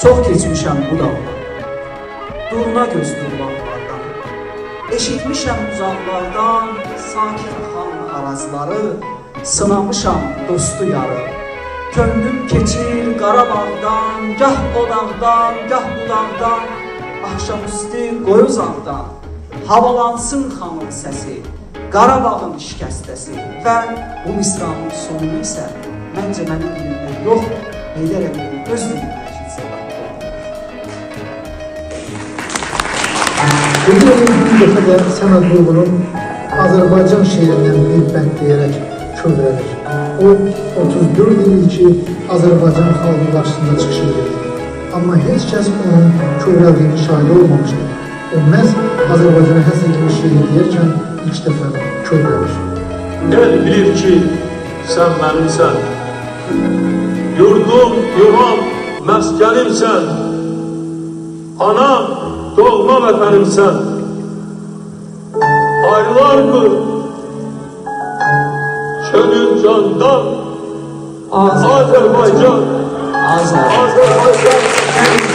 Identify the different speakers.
Speaker 1: Çox keçmişəm bu dağdan, durna göz durmaqlardan. Eşitmişəm uzaqlardan sakit axan arazları, sınamışam dostu yarı. Könlüm keçir Qarabağdan, gah o dağdan, gah bu dağdan, axşamüstü qoy uzaqdan. Havalansın xanın səsi, Qarabağın şikəstəsi və bu misranın sonunu isə məncə mənim dilimdən yox, Heydər Əliyev öz dilindən eşitsə daha olur.
Speaker 2: Bir dəfə də Səməd Vurğunun Azərbaycan şeirindən bir bənd deyərək kövrəlir. O, 34 il ki, Azərbaycan xalqı qarşısında çıxış edirdi. Amma heç kəs onun kövrəldiyini şahidi olmamışdı. O, məhz Azərbaycana həsr edilmiş şeiri deyərkən ilk dəfə kövrəlir.
Speaker 3: El bilir ki, sən mənimsən, yurdum, yuvam, məskənimsən, anam, doğma vətənimsən. Ayrılar mı könül candan, Azərbaycan, Azərbaycan.